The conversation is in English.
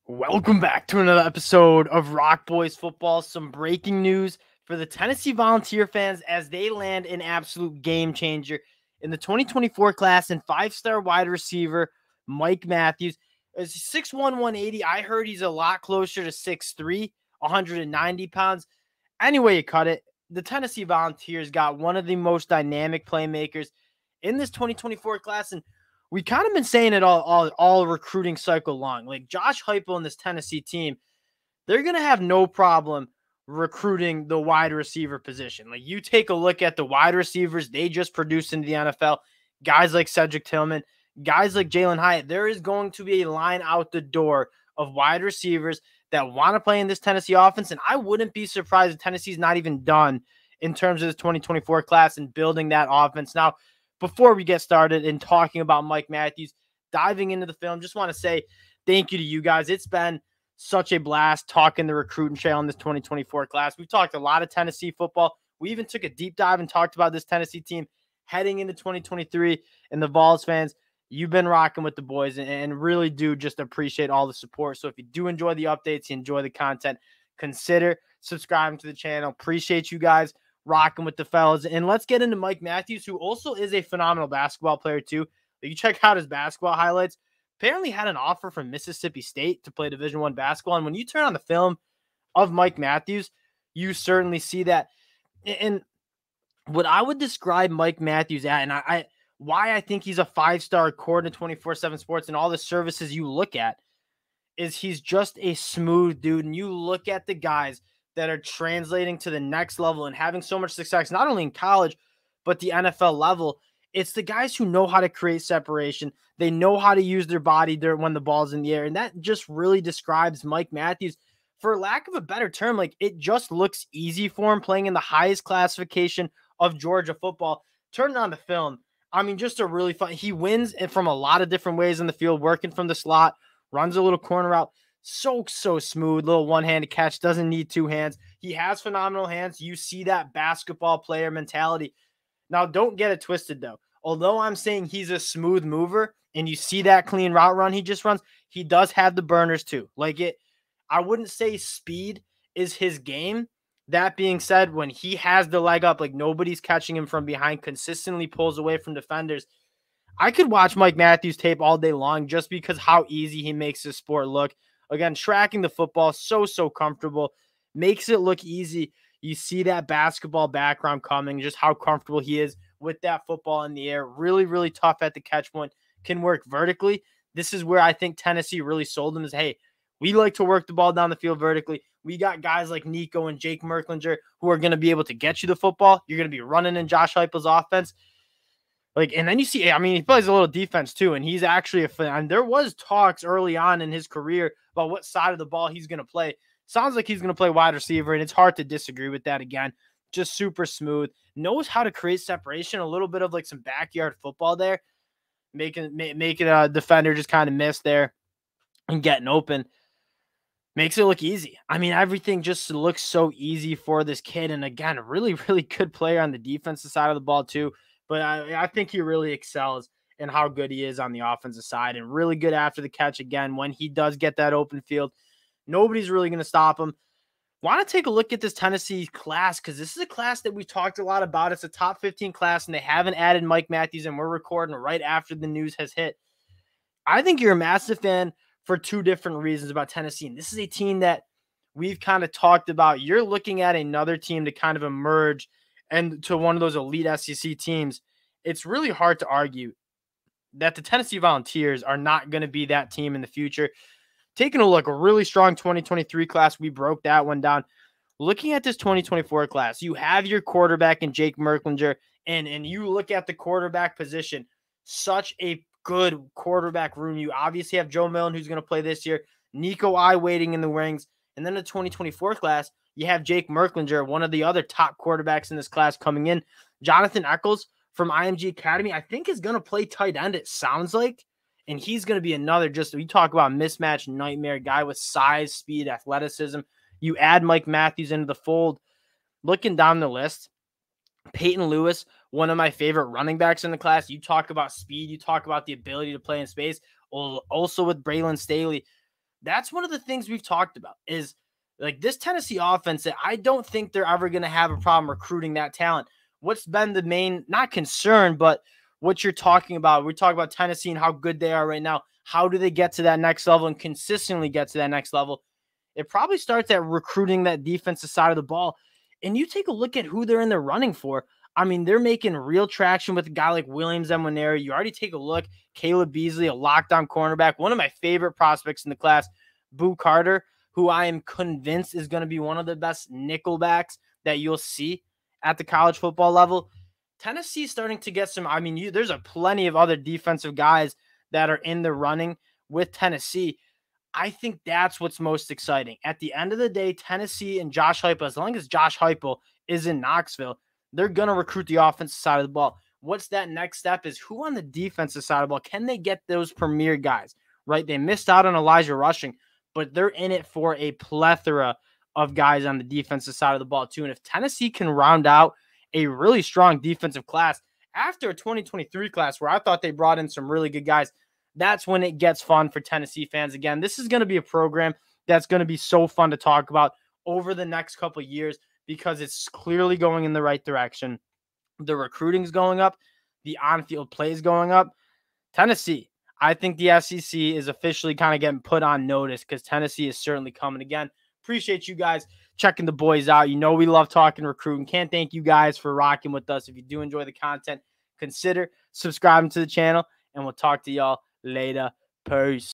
Welcome back to another episode of Rock Boys Football. Some breaking news for the Tennessee Volunteer fans as they land an absolute game changer in the 2024 class and five-star wide receiver Mike Matthews. Is 6'1", 180. I heard he's a lot closer to 6'3", 190 pounds. Anyway you cut it, the Tennessee Volunteers got one of the most dynamic playmakers in this 2024 class, and we kind of been saying it all recruiting cycle long. Like Josh Heupel and this Tennessee team, they're going to have no problem recruiting the wide receiver position. Like you take a look at the wide receivers they just produced in the NFL, guys like Cedric Tillman, guys like Jalen Hyatt. There is going to be a line out the door of wide receivers that want to play in this Tennessee offense, and I wouldn't be surprised if Tennessee's not even done in terms of this 2024 class and building that offense. Now, before we get started and talking about Mike Matthews, diving into the film, just want to say thank you to you guys. It's been such a blast talking the recruiting trail in this 2024 class. We've talked a lot of Tennessee football. We even took a deep dive and talked about this Tennessee team heading into 2023. And the Vols fans, you've been rocking with the boys and really do just appreciate all the support. So if you do enjoy the updates, you enjoy the content, consider subscribing to the channel. Appreciate you guys rocking with the fellas. And let's get into Mike Matthews, who also is a phenomenal basketball player too. If you check out his basketball highlights, apparently had an offer from Mississippi State to play Division I basketball. And when you turn on the film of Mike Matthews, you certainly see that. And what I would describe Mike Matthews at, and why I think he's a five-star according to 24/7 Sports and all the services you look at, is he's just a smooth dude. And you look at the guys that are translating to the next level and having so much success, not only in college, but the NFL level. It's the guys who know how to create separation. They know how to use their body when the ball's in the air. And that just really describes Mike Matthews. For lack of a better term, like it just looks easy for him playing in the highest classification of Georgia football. Turning on the film, I mean, just a really fun. He wins from a lot of different ways in the field, working from the slot, runs a little corner route. So smooth, little one-handed catch, doesn't need two hands. He has phenomenal hands. You see that basketball player mentality. Now, don't get it twisted, though. Although I'm saying he's a smooth mover and you see that clean route run he just runs, he does have the burners too. I wouldn't say speed is his game. That being said, when he has the leg up, like nobody's catching him from behind, consistently pulls away from defenders. I could watch Mike Matthews tape all day long just because how easy he makes this sport look. Again, tracking the football, so comfortable, makes it look easy. You see that basketball background coming, just how comfortable he is with that football in the air. Really tough at the catch point, can work vertically. This is where I think Tennessee really sold him is, hey, we like to work the ball down the field vertically. We got guys like Nico and Jake Merklinger who are going to be able to get you the football. You're going to be running in Josh Heupel's offense. And then you see, I mean, he plays a little defense too, and he's actually and there was talks early on in his career about what side of the ball he's going to play. Sounds like he's going to play wide receiver, and it's hard to disagree with that again. Just super smooth, knows how to create separation, a little bit of like some backyard football there, making a defender just kind of miss there and getting open. Makes it look easy. I mean, everything just looks so easy for this kid. And again, a really good player on the defensive side of the ball too. But I think he really excels in how good he is on the offensive side and really good after the catch again. When he does get that open field, nobody's really going to stop him. Want to take a look at this Tennessee class because this is a class that we talked a lot about. It's a top 15 class, and they haven't added Mike Matthews, and we're recording right after the news has hit. I think you're a massive fan for two different reasons about Tennessee. And this is a team that we've kind of talked about. You're looking at another team to kind of emerge and to one of those elite SEC teams. It's really hard to argue that the Tennessee Volunteers are not going to be that team in the future. Taking a look, a really strong 2023 class. We broke that one down. Looking at this 2024 class, you have your quarterback in Jake Merklinger, and you look at the quarterback position, such a good quarterback room. You obviously have Joe Milton, who's going to play this year, Nico I waiting in the wings, and then the 2024 class, you have Jake Merklinger, one of the other top quarterbacks in this class coming in. Jonathan Eccles from IMG Academy, I think is going to play tight end, it sounds like, and he's going to be another we talk about mismatch nightmare guy with size, speed, athleticism. You add Mike Matthews into the fold. Looking down the list, Peyton Lewis, one of my favorite running backs in the class. You talk about speed. You talk about the ability to play in space. Also with Braylon Staley. That's one of the things we've talked about is like this Tennessee offense that I don't think they're ever going to have a problem recruiting that talent. What's been the main, not concern, but what you're talking about? We talk about Tennessee and how good they are right now. How do they get to that next level and consistently get to that next level? It probably starts at recruiting that defensive side of the ball. And you take a look at who they're in the running for. I mean, they're making real traction with a guy like Williams Emoneri. You already take a look. Caleb Beasley, a lockdown cornerback, one of my favorite prospects in the class. Boo Carter, who I am convinced is going to be one of the best nickelbacks that you'll see at the college football level. Tennessee's starting to get some. I mean, there's a plenty of other defensive guys that are in the running with Tennessee. I think that's what's most exciting. At the end of the day, Tennessee and Josh Heupel, as long as Josh Heupel is in Knoxville, they're going to recruit the offensive side of the ball. What's that next step is who on the defensive side of the ball, can they get those premier guys, right? They missed out on Elijah Rushing, but they're in it for a plethora of guys on the defensive side of the ball too. And if Tennessee can round out a really strong defensive class after a 2023 class where I thought they brought in some really good guys, that's when it gets fun for Tennessee fans. Again, this is going to be a program that's going to be so fun to talk about over the next couple of years because it's clearly going in the right direction. The recruiting's going up. The on-field play is going up. Tennessee, I think the SEC is officially kind of getting put on notice because Tennessee is certainly coming again. Appreciate you guys checking the boys out. You know we love talking recruiting. Can't thank you guys for rocking with us. If you do enjoy the content, consider subscribing to the channel, and we'll talk to y'all later. Peace.